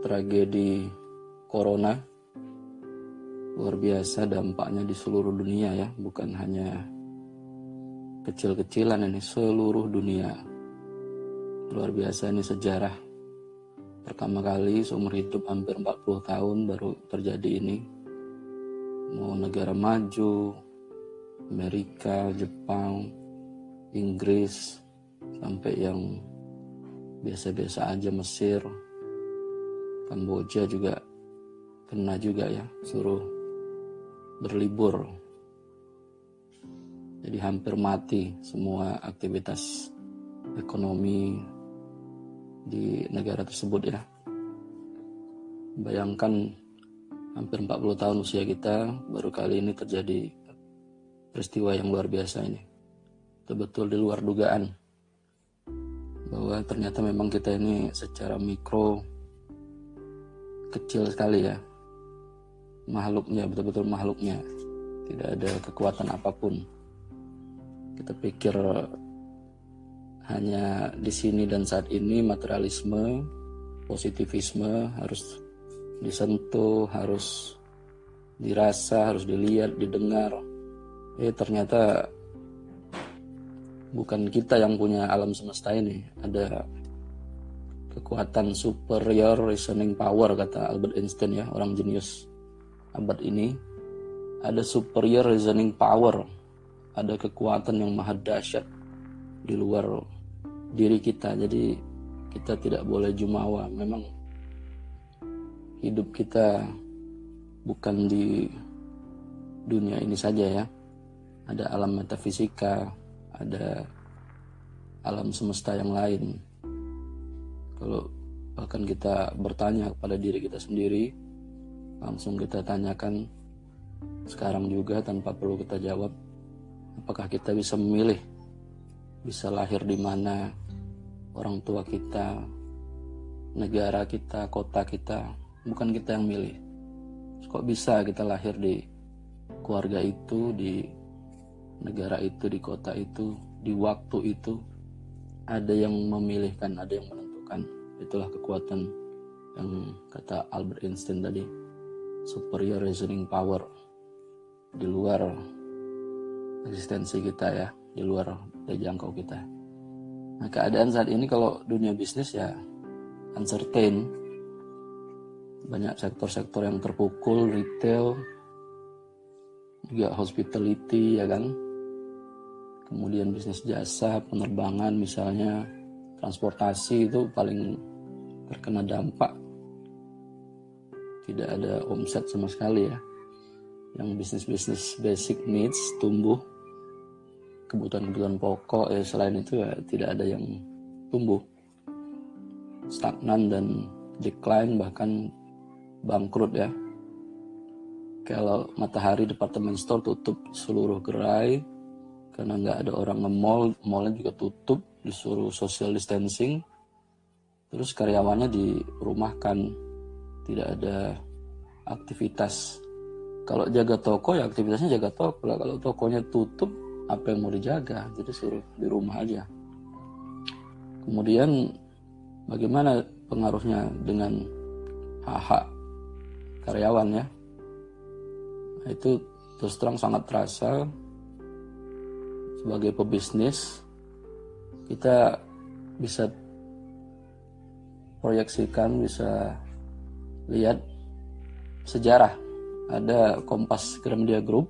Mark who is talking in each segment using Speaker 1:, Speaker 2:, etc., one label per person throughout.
Speaker 1: tragedi corona luar biasa dampaknya di seluruh dunia ya, bukan hanya kecil-kecilan, ini seluruh dunia. Luar biasa, ini sejarah pertama kali seumur hidup hampir 40 tahun baru terjadi ini. Mau negara maju, Amerika, Jepang, Inggris, sampai yang biasa-biasa aja Mesir, Kamboja juga kena juga ya, suruh berlibur. Jadi hampir mati semua aktivitas ekonomi di negara tersebut ya. Bayangkan hampir 40 tahun usia kita, baru kali ini terjadi peristiwa yang luar biasa ini. Betul-betul di luar dugaan. Bahwa ternyata memang kita ini secara mikro kecil sekali ya. Makhluknya, betul-betul makhluknya. Tidak ada kekuatan apapun. Kita pikir hanya di sini dan saat ini materialisme, positivisme harus disentuh, harus dirasa, harus dilihat, didengar. Ternyata bukan kita yang punya alam semesta ini. Ada kekuatan superior reasoning power, kata Albert Einstein ya, orang jenius abad ini. Ada superior reasoning power, ada kekuatan yang maha dahsyat di luar diri kita. Jadi kita tidak boleh jumawa. Memang hidup kita bukan di dunia ini saja ya. Ada alam metafisika, ada alam semesta yang lain. Kalau bahkan kita bertanya kepada diri kita sendiri, langsung kita tanyakan sekarang juga tanpa perlu kita jawab, apakah kita bisa memilih, bisa lahir di mana, orang tua kita, negara kita, kota kita, bukan kita yang milih. Kok bisa kita lahir di keluarga itu, di negara itu, di kota itu, di waktu itu? Ada yang memilihkan, ada yang menentukan. Itulah kekuatan yang kata Albert Einstein tadi, superior reasoning power, di luar eksistensi kita ya, di luar daya jangkau kita. Nah, keadaan saat ini kalau dunia bisnis ya uncertain. Banyak sektor-sektor yang terpukul, retail, juga hospitality ya kan. Kemudian bisnis jasa, penerbangan misalnya, transportasi itu paling terkena dampak. Tidak ada omset sama sekali ya. Yang bisnis-bisnis basic needs tumbuh, kebutuhan-kebutuhan pokok selain itu ya tidak ada yang tumbuh, stagnan dan decline, bahkan bangkrut ya. Kalau Matahari department store tutup seluruh gerai karena nggak ada orang nge-mall, mallnya juga tutup, disuruh social distancing, terus karyawannya dirumahkan, tidak ada aktivitas. Kalau jaga toko ya aktivitasnya jaga toko lah. Kalau tokonya tutup, apa yang mau dijaga? Jadi suruh di rumah aja. Kemudian bagaimana pengaruhnya dengan hak-hak karyawan ya? Nah, itu terus terang sangat terasa. Sebagai pebisnis, kita bisa proyeksikan, bisa lihat sejarah. Ada Kompas Gramedia Group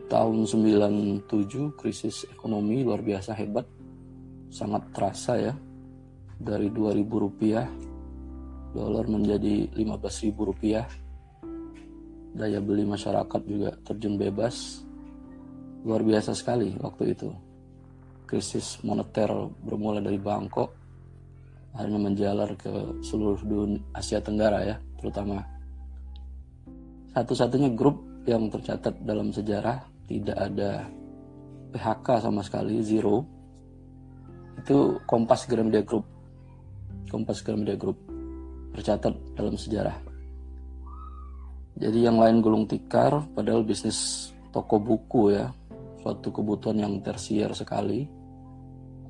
Speaker 1: tahun 97, krisis ekonomi luar biasa hebat, sangat terasa ya. Dari 2.000 rupiah dolar menjadi 15.000 rupiah. Daya beli masyarakat juga terjun bebas. Luar biasa sekali waktu itu. Krisis moneter bermula dari Bangkok, akhirnya menjalar ke seluruh dunia Asia Tenggara ya, terutama. Satu-satunya grup yang tercatat dalam sejarah tidak ada PHK sama sekali, zero. Itu Kompas Gramedia Group. Kompas Gramedia Group tercatat dalam sejarah. Jadi yang lain gulung tikar, padahal bisnis toko buku ya, suatu kebutuhan yang tersier sekali.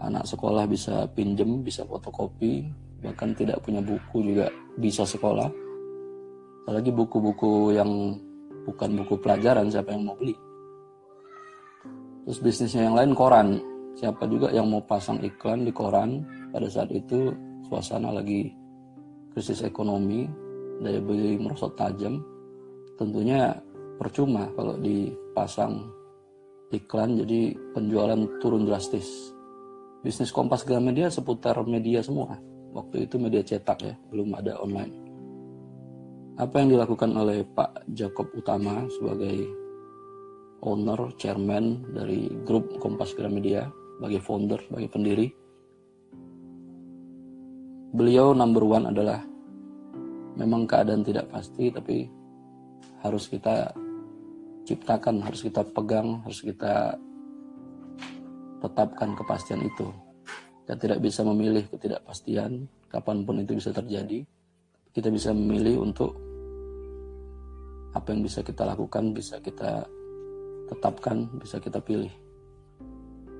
Speaker 1: Anak sekolah bisa pinjem, bisa fotokopi, bahkan tidak punya buku juga bisa sekolah. Apalagi buku-buku yang bukan buku pelajaran, siapa yang mau beli? Terus bisnisnya yang lain koran, siapa juga yang mau pasang iklan di koran pada saat itu suasana lagi krisis ekonomi, daya beli merosot tajam. Tentunya percuma kalau dipasang iklan, jadi penjualan turun drastis. Bisnis Kompas Gramedia seputar media semua. Waktu itu media cetak ya, belum ada online. Apa yang dilakukan oleh Pak Jacob Utama sebagai owner, chairman dari grup Kompas Gramedia, sebagai founder, sebagai pendiri, beliau number one adalah memang keadaan tidak pasti, tapi harus kita ciptakan, harus kita pegang, harus kita tetapkan kepastian itu. Kita tidak bisa memilih ketidakpastian, kapanpun itu bisa terjadi. Kita bisa memilih untuk apa yang bisa kita lakukan, bisa kita tetapkan, bisa kita pilih.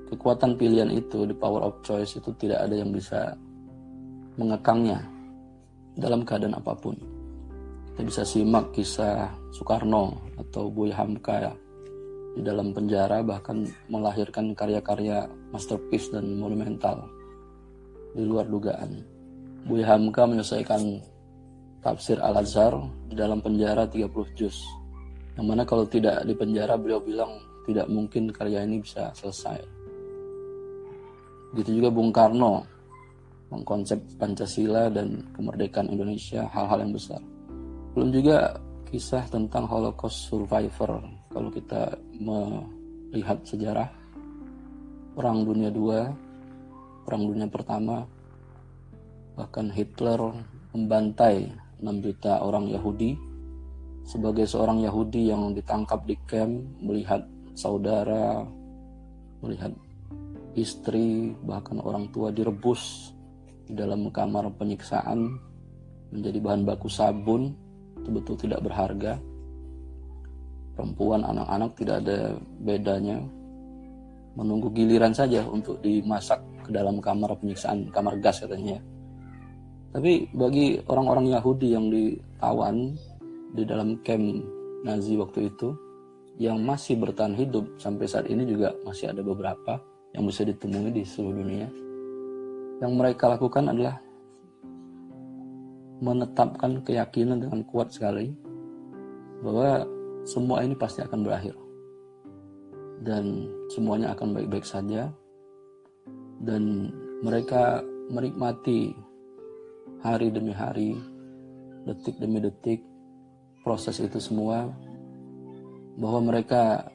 Speaker 1: Kekuatan pilihan itu, the power of choice itu tidak ada yang bisa mengekangnya dalam keadaan apapun. Kita bisa simak kisah Soekarno atau Buya Hamka ya, di dalam penjara, bahkan melahirkan karya-karya masterpiece dan monumental di luar dugaan. Buya Hamka menyelesaikan tafsir Al-Azhar di dalam penjara 30 juz. Yang mana kalau tidak di penjara, beliau bilang tidak mungkin karya ini bisa selesai. Begitu juga Bung Karno mengkonsep Pancasila dan kemerdekaan Indonesia, hal-hal yang besar. Belum juga kisah tentang Holocaust survivor. Kalau kita melihat sejarah Perang Dunia II, Perang Dunia Pertama, bahkan Hitler membantai 6 juta orang Yahudi. Sebagai seorang Yahudi yang ditangkap di camp, melihat saudara, melihat istri, bahkan orang tua direbus di dalam kamar penyiksaan, menjadi bahan baku sabun, betul-betul tidak berharga. Perempuan, anak-anak tidak ada bedanya, menunggu giliran saja untuk dimasak ke dalam kamar penyiksaan, kamar gas katanya. Tapi bagi orang-orang Yahudi yang ditawan di dalam camp Nazi waktu itu, yang masih bertahan hidup sampai saat ini juga masih ada beberapa yang bisa ditemui di seluruh dunia. Yang mereka lakukan adalah menetapkan keyakinan dengan kuat sekali bahwa semua ini pasti akan berakhir dan semuanya akan baik-baik saja, dan mereka menikmati hari demi hari, detik demi detik proses itu semua, bahwa mereka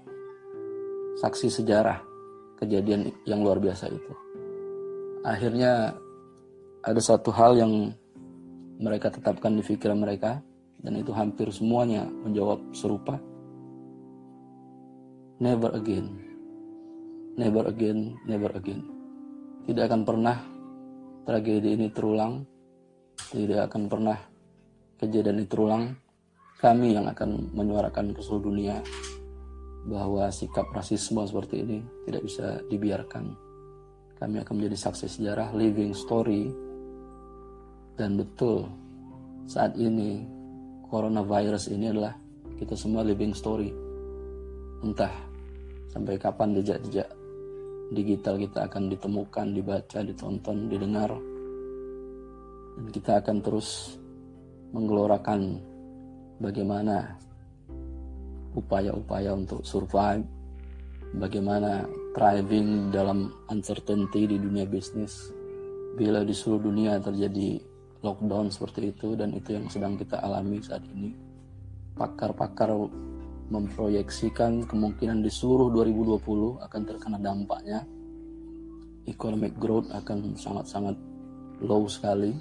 Speaker 1: saksi sejarah kejadian yang luar biasa itu. Akhirnya ada satu hal yang mereka tetapkan di pikiran mereka, dan itu hampir semuanya menjawab serupa. Never again. Never again, never again. Tidak akan pernah tragedi ini terulang. Tidak akan pernah kejadian ini terulang. Kami yang akan menyuarakan ke seluruh dunia bahwa sikap rasisme seperti ini tidak bisa dibiarkan. Kami akan menjadi saksi sejarah, living story. Dan betul, saat ini coronavirus ini adalah kita semua living story. Entah sampai kapan jejak-jejak digital kita akan ditemukan, dibaca, ditonton, didengar. Dan kita akan terus menggelorakan bagaimana upaya-upaya untuk survive, bagaimana thriving dalam uncertainty di dunia bisnis. Bila di seluruh dunia terjadi lockdown seperti itu, dan itu yang sedang kita alami saat ini. Pakar-pakar memproyeksikan kemungkinan di seluruh 2020 akan terkena dampaknya. Economic growth akan sangat-sangat low sekali,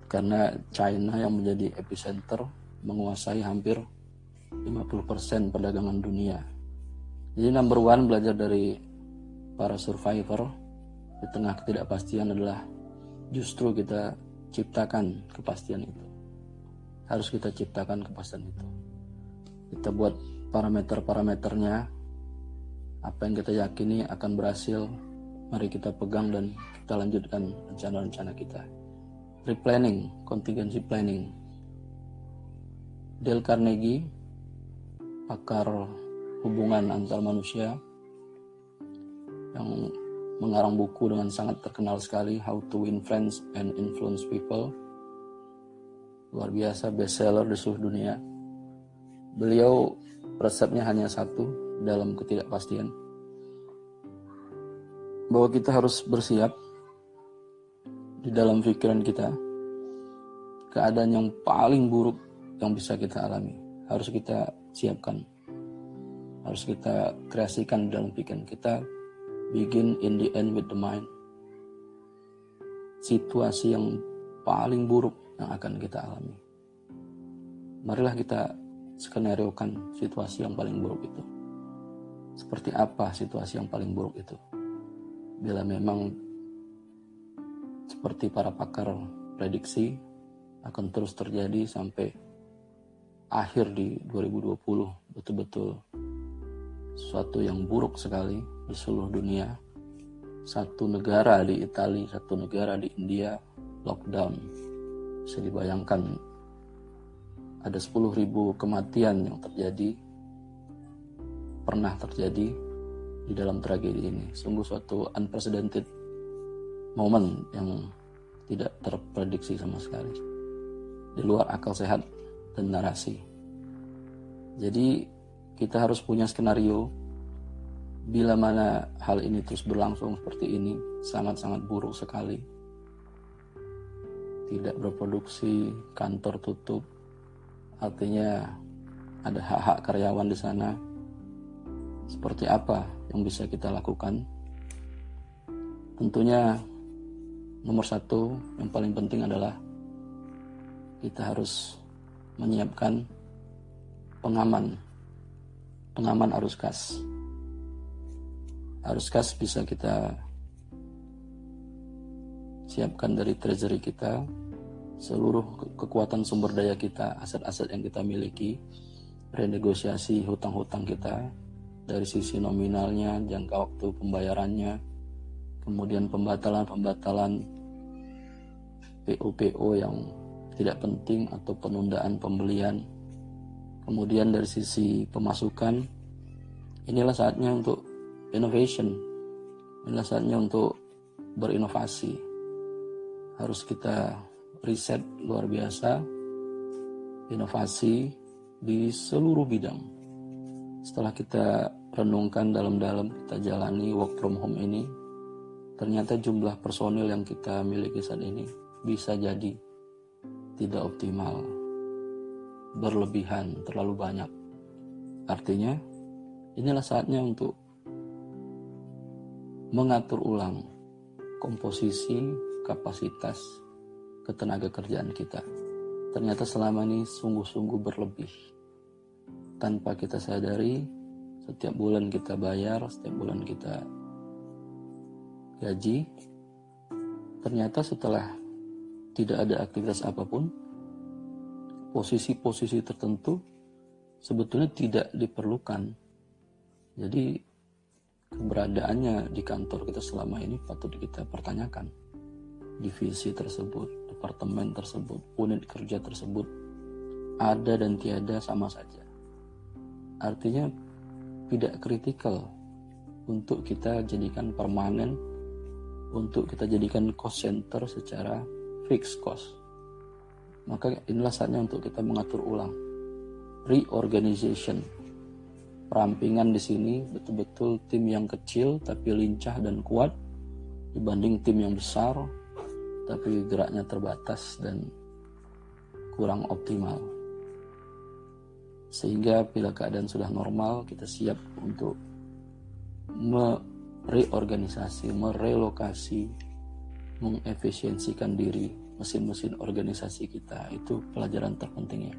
Speaker 1: karena China yang menjadi epicenter menguasai hampir 50% perdagangan dunia. Jadi number one belajar dari para survivor di tengah ketidakpastian adalah justru kita ciptakan kepastian itu. Harus kita ciptakan kepastian itu. Kita buat parameter-parameternya, apa yang kita yakini akan berhasil, mari kita pegang dan kita lanjutkan rencana-rencana kita. replanning, contingency planning. Dale Carnegie, pakar hubungan antar manusia yang mengarang buku dengan sangat terkenal sekali, How to Win Friends and Influence People, luar biasa, bestseller di seluruh dunia. Beliau resepnya hanya satu dalam ketidakpastian, bahwa kita harus bersiap di dalam pikiran kita keadaan yang paling buruk yang bisa kita alami. Harus kita siapkan, harus kita kreasikan di dalam pikiran kita. Begin in the end with the mind. Situasi yang paling buruk yang akan kita alami. Marilah kita skenariokan situasi yang paling buruk itu. Seperti apa situasi yang paling buruk itu? Bila memang seperti para pakar prediksi akan terus terjadi sampai akhir di 2020, betul-betul sesuatu yang buruk sekali di seluruh dunia. Satu negara di Italia, satu negara di India lockdown. Bisa dibayangkan ada 10.000 kematian yang terjadi, pernah terjadi di dalam tragedi ini. Sungguh suatu unprecedented moment yang tidak terprediksi sama sekali, di luar akal sehat dan narasi. Jadi kita harus punya skenario bila mana hal ini terus berlangsung seperti ini, sangat-sangat buruk sekali. Tidak berproduksi, kantor tutup, artinya ada hak-hak karyawan di sana. Seperti apa yang bisa kita lakukan? Tentunya nomor satu yang paling penting adalah kita harus menyiapkan pengaman arus kas. Arus kas bisa kita siapkan dari treasury kita, seluruh kekuatan sumber daya kita, aset-aset yang kita miliki, renegosiasi hutang-hutang kita dari sisi nominalnya, jangka waktu pembayarannya, kemudian pembatalan PO-PO yang tidak penting atau penundaan pembelian. Kemudian dari sisi pemasukan, inilah saatnya untuk innovation, inilah saatnya untuk berinovasi. Harus kita riset luar biasa, inovasi di seluruh bidang. Setelah kita renungkan dalam-dalam, kita jalani work from home ini, ternyata jumlah personil yang kita miliki saat ini bisa jadi tidak optimal, berlebihan, terlalu banyak. Artinya inilah saatnya untuk mengatur ulang komposisi kapasitas ketenaga kerjaan kita. Ternyata selama ini sungguh-sungguh berlebih. Tanpa kita sadari, setiap bulan kita bayar, setiap bulan kita gaji. Ternyata setelah tidak ada aktivitas apapun, posisi-posisi tertentu sebetulnya tidak diperlukan. Jadi keberadaannya di kantor kita selama ini patut kita pertanyakan. Divisi tersebut, departemen tersebut, unit kerja tersebut ada dan tiada sama saja. Artinya tidak kritikal untuk kita jadikan permanen, untuk kita jadikan cost center secara fixed cost. Maka inilah saatnya untuk kita mengatur ulang reorganization. Perampingan di sini betul-betul tim yang kecil tapi lincah dan kuat dibanding tim yang besar tapi geraknya terbatas dan kurang optimal. Sehingga bila keadaan sudah normal, kita siap untuk mereorganisasi, merelokasi, mengefisiensikan diri mesin-mesin organisasi kita. Itu pelajaran terpentingnya.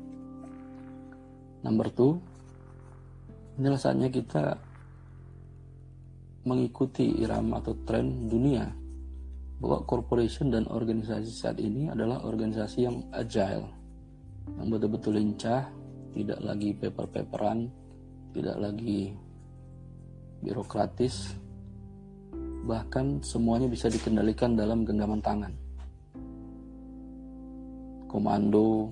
Speaker 1: Number 2, inilah saatnya kita mengikuti irama atau tren dunia, bahwa corporation dan organisasi saat ini adalah organisasi yang agile, yang betul-betul lincah, tidak lagi paper-paperan, tidak lagi birokratis, bahkan semuanya bisa dikendalikan dalam genggaman tangan. komando,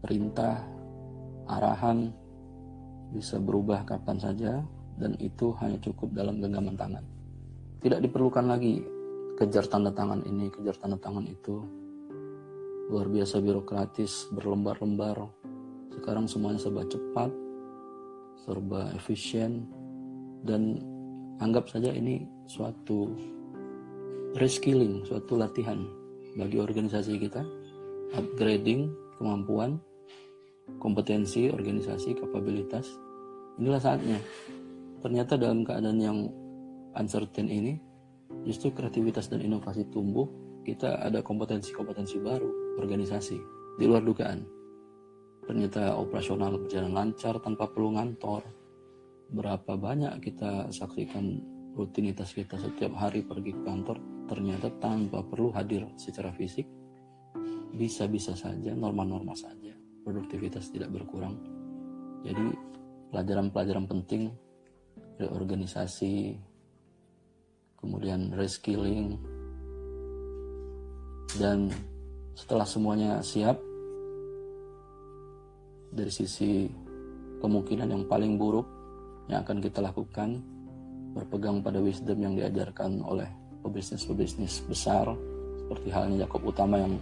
Speaker 1: perintah, arahan bisa berubah kapan saja, dan itu hanya cukup dalam genggaman tangan. Tidak diperlukan lagi kejar tanda tangan ini, kejar tanda tangan itu. Luar biasa birokratis, berlembar-lembar. Sekarang semuanya serba cepat, serba efisien, dan anggap saja ini suatu reskilling, suatu latihan bagi organisasi kita, upgrading kemampuan, kompetensi, organisasi, kapabilitas. Inilah saatnya. Ternyata dalam keadaan yang uncertain ini, justru kreativitas dan inovasi tumbuh. Kita ada kompetensi-kompetensi baru, organisasi, di luar dugaan. Ternyata operasional berjalan lancar tanpa perlu ngantor. Berapa banyak kita saksikan rutinitas kita setiap hari pergi ke kantor, ternyata tanpa perlu hadir secara fisik, bisa-bisa saja, normal-normal saja, produktivitas tidak berkurang. Jadi pelajaran-pelajaran penting, reorganisasi, kemudian reskilling, dan setelah semuanya siap, dari sisi kemungkinan yang paling buruk yang akan kita lakukan, berpegang pada wisdom yang diajarkan oleh pebisnis-pebisnis besar, seperti halnya Jakob Utama yang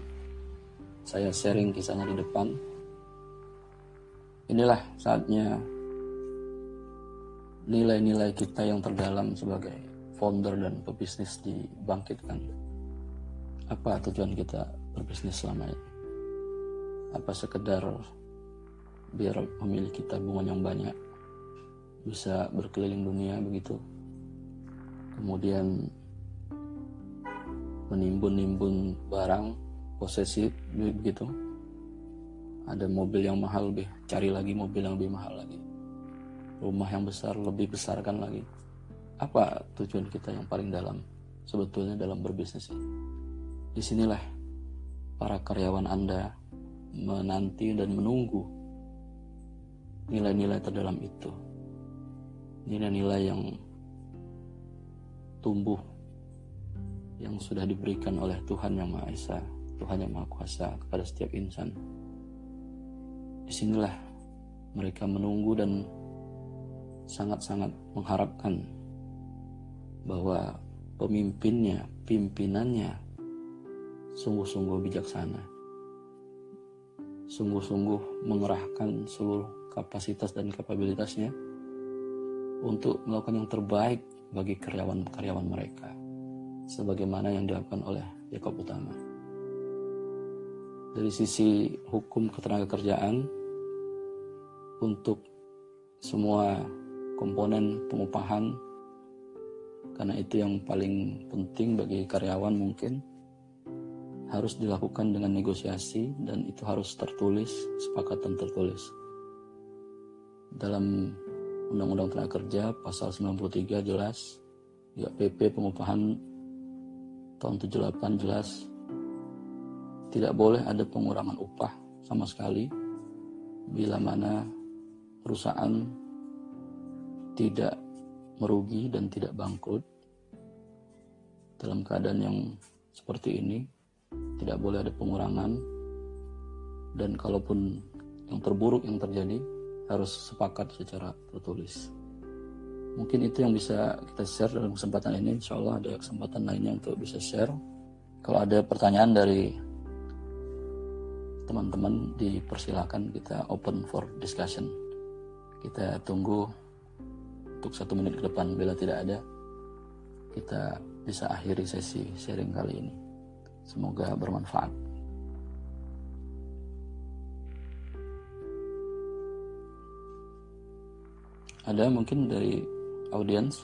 Speaker 1: saya sharing kisahnya di depan. Inilah saatnya nilai-nilai kita yang terdalam sebagai founder dan pebisnis dibangkitkan. Apa tujuan kita berbisnis selama ini? Apa sekedar biar memiliki tabungan yang banyak, bisa berkeliling dunia begitu, kemudian menimbun-nimbun barang posesif begitu, ada mobil yang mahal, lebih cari lagi mobil yang lebih mahal lagi, rumah yang besar lebih besarkan lagi. Apa tujuan kita yang paling dalam sebetulnya dalam berbisnis ini? Disinilah para karyawan Anda menanti dan menunggu nilai-nilai terdalam itu, nilai-nilai yang tumbuh, yang sudah diberikan oleh Tuhan Yang Maha Esa, Tuhan Yang Maha Kuasa kepada setiap insan. Disinilah mereka menunggu dan sangat-sangat mengharapkan bahwa pemimpinnya, pimpinannya sungguh-sungguh bijaksana, sungguh-sungguh mengerahkan seluruh kapasitas dan kapabilitasnya untuk melakukan yang terbaik bagi karyawan-karyawan mereka, sebagaimana yang dilakukan oleh Jakob Utama. Dari sisi hukum ketenagakerjaan, untuk semua komponen pengupahan, karena itu yang paling penting bagi karyawan mungkin, harus dilakukan dengan negosiasi, dan itu harus tertulis, sepakatan tertulis. Dalam Undang-Undang Tenaga Kerja pasal 93 jelas, juga PP pengupahan tahun 78 jelas, tidak boleh ada pengurangan upah sama sekali bila mana perusahaan tidak merugi dan tidak bangkrut. Dalam keadaan yang seperti ini tidak boleh ada pengurangan, dan kalaupun yang terburuk yang terjadi harus sepakat secara tertulis. Mungkin itu yang bisa kita share dalam kesempatan ini. Insya Allah ada kesempatan lainnya untuk bisa share. Kalau ada pertanyaan dari teman-teman, dipersilakan, kita open for discussion. Kita tunggu untuk 1 menit ke depan. Bila tidak ada, kita bisa akhiri sesi sharing kali ini. Semoga bermanfaat. Ada mungkin dari audiens?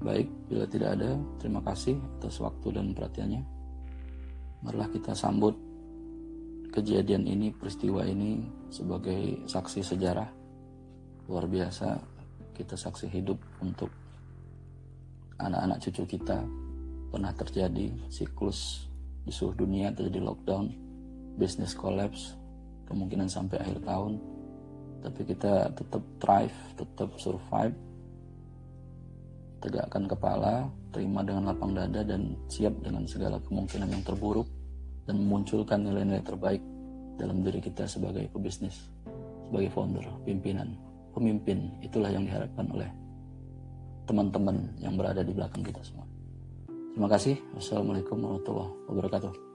Speaker 1: Baik, bila tidak ada, terima kasih atas waktu dan perhatiannya. Marilah kita sambut kejadian ini, peristiwa ini sebagai saksi sejarah luar biasa. Kita saksi hidup untuk anak-anak cucu kita. Pernah terjadi siklus di seluruh dunia, terjadi lockdown, business collapse, kemungkinan sampai akhir tahun, tapi kita tetap thrive, tetap survive, tegakkan kepala, terima dengan lapang dada, dan siap dengan segala kemungkinan yang terburuk, dan memunculkan nilai-nilai terbaik dalam diri kita sebagai pebisnis, sebagai founder, pimpinan, pemimpin. Itulah yang diharapkan oleh teman-teman yang berada di belakang kita semua. Terima kasih. Wassalamualaikum warahmatullahi wabarakatuh.